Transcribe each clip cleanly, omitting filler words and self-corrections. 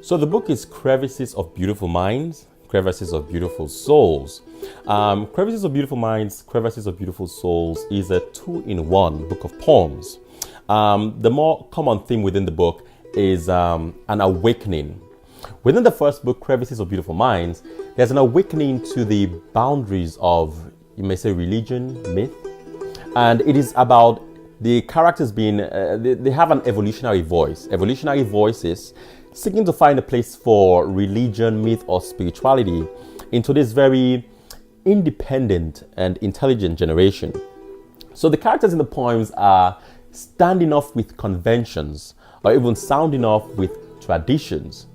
So the book is Crevices of Beautiful Minds, Crevasses of Beautiful Souls. Crevices of Beautiful Minds, Crevasses of Beautiful Souls is a two-in-one book of poems. The more common theme within the book is an awakening. Within the first book, Crevices of Beautiful Minds, there's an awakening to the boundaries of, you may say, religion, myth. And it is about the characters being, they have an evolutionary voice. Evolutionary voices seeking to find a place for religion, myth, or spirituality into this very independent and intelligent generation. So the characters in the poems are standing off with conventions or even sounding off with traditions.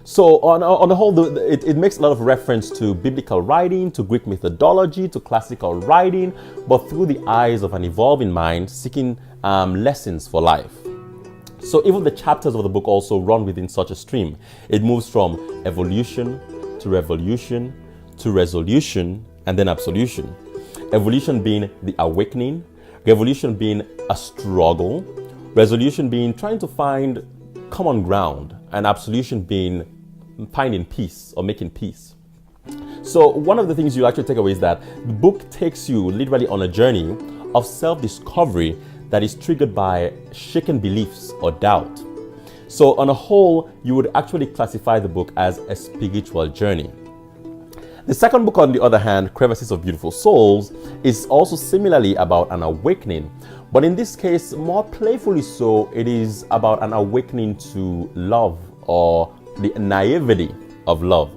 So on the whole, it makes a lot of reference to biblical writing, to Greek methodology, to classical writing, but through the eyes of an evolving mind seeking lessons for life. So even the chapters of the book also run within such a stream. It moves from evolution to revolution to resolution and then absolution. Evolution being the awakening, revolution being a struggle, resolution being trying to find common ground, and absolution being finding peace or making peace. So one of the things you actually take away is that the book takes you literally on a journey of self-discovery that is triggered by shaken beliefs or doubt. So on a whole, you would actually classify the book as a spiritual journey. The second book, on the other hand, Crevices of Beautiful Souls, is also similarly about an awakening. But in this case, more playfully so, it is about an awakening to love or the naivety of love.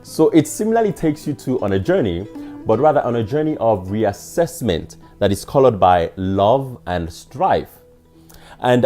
So it similarly takes you on a journey, but rather on a journey of reassessment that is colored by love and strife. And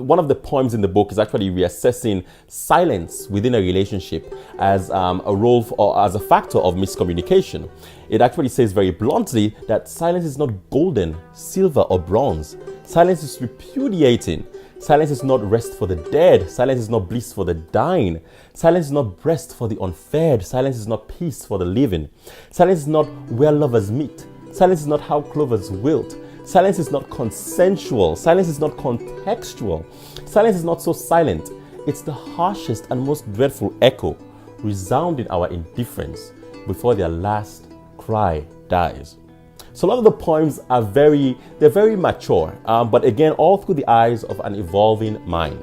one of the poems in the book is actually reassessing silence within a relationship as a role or as a factor of miscommunication. It actually says very bluntly that silence is not golden, silver, or bronze. Silence is repudiating. Silence is not rest for the dead. Silence is not bliss for the dying. Silence is not rest for the unfed. Silence is not peace for the living. Silence is not where lovers meet. Silence is not how clovers wilt. Silence is not consensual. Silence is not contextual. Silence is not so silent. It's the harshest and most dreadful echo, resounding our indifference before their last cry dies. So a lot of the poems are very mature, but again, all through the eyes of an evolving mind.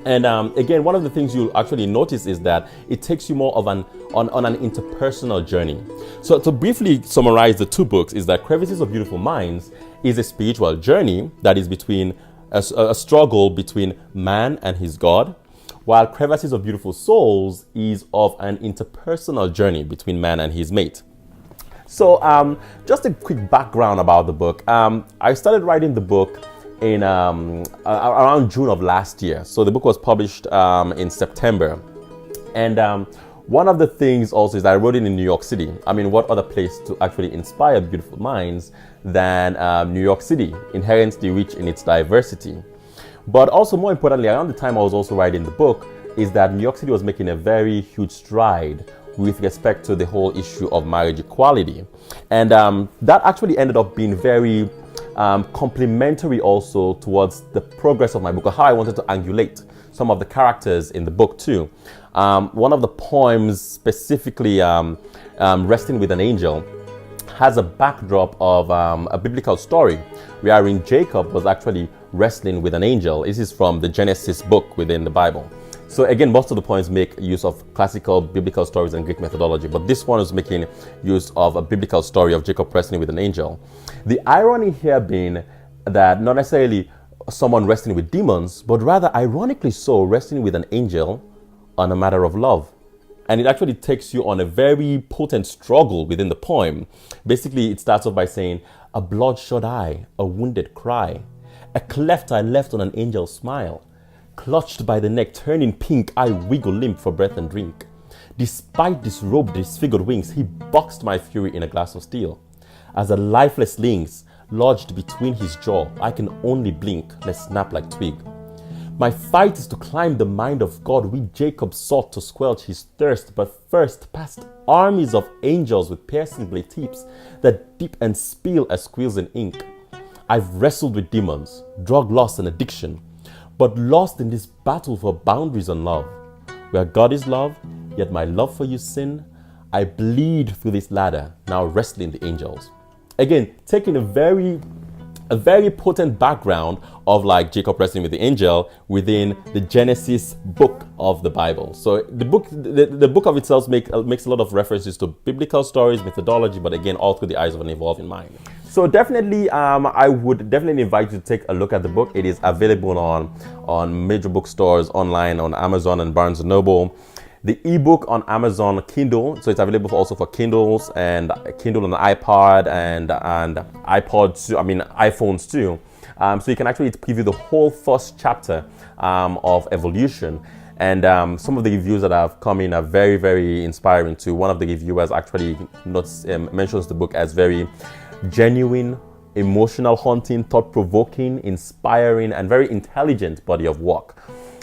And again, one of the things you'll actually notice is that it takes you more of on an interpersonal journey. So to briefly summarize the two books is that Crevices of Beautiful Minds is a spiritual journey that is between a struggle between man and his God, while Crevasses of Beautiful Souls is of an interpersonal journey between man and his mate. So just a quick background about the book. I started writing the book in around June of last year. So the book was published in September. And one of the things also is that I wrote it in New York City. I mean, what other place to actually inspire beautiful minds than New York City, inherently rich in its diversity. But also more importantly, around the time I was also writing the book, is that New York City was making a very huge stride with respect to the whole issue of marriage equality. And that actually ended up being very complementary also towards the progress of my book, or how I wanted to angulate some of the characters in the book too. One of the poems, specifically Resting with an Angel, has a backdrop of a biblical story wherein Jacob was actually wrestling with an angel. This is from the Genesis book within the Bible. So again, most of the poems make use of classical biblical stories and Greek methodology, but this one is making use of a biblical story of Jacob wrestling with an angel. The irony here being that not necessarily someone wrestling with demons, but rather ironically so, wrestling with an angel on a matter of love. And it actually takes you on a very potent struggle within the poem. Basically, it starts off by saying, a bloodshot eye, a wounded cry, a cleft eye left on an angel's smile. Clutched by the neck, turning pink, I wiggle limp for breath and drink. Despite disrobed, disfigured wings, he boxed my fury in a glass of steel. As a lifeless lynx lodged between his jaw, I can only blink, lest snap like twig. My fight is to climb the mind of God. We Jacob sought to squelch his thirst, but first past armies of angels with piercing blade tips that dip and spill as squills in ink. I've wrestled with demons, drug loss and addiction, but lost in this battle for boundaries and love. where God is love, yet my love for you sin. I bleed through this ladder, now wrestling the angels. Again, taking a very potent background of like Jacob wrestling with the angel within the Genesis book of the Bible. So the book of itself makes a lot of references to biblical stories, methodology, but again, all through the eyes of an evolving mind. So definitely, I would definitely invite you to take a look at the book. It is available on major bookstores, online, on Amazon and Barnes & Noble. The ebook on Amazon Kindle, so it's available also for Kindles and Kindle on iPod and iPods too, iPhones too. So you can actually preview the whole first chapter of evolution. And some of the reviews that have come in are very, very inspiring too. One of the reviewers actually mentions the book as very genuine, emotional, haunting, thought-provoking, inspiring, and very intelligent body of work.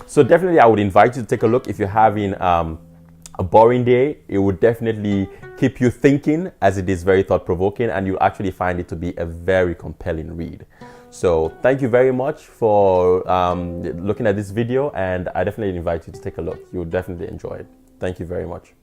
So definitely I would invite you to take a look. If you're having a boring day, it would definitely keep you thinking, as it is very thought-provoking, and you'll actually find it to be a very compelling read. So thank you very much for looking at this video, and I definitely invite you to take a look. You'll definitely enjoy it. Thank you very much.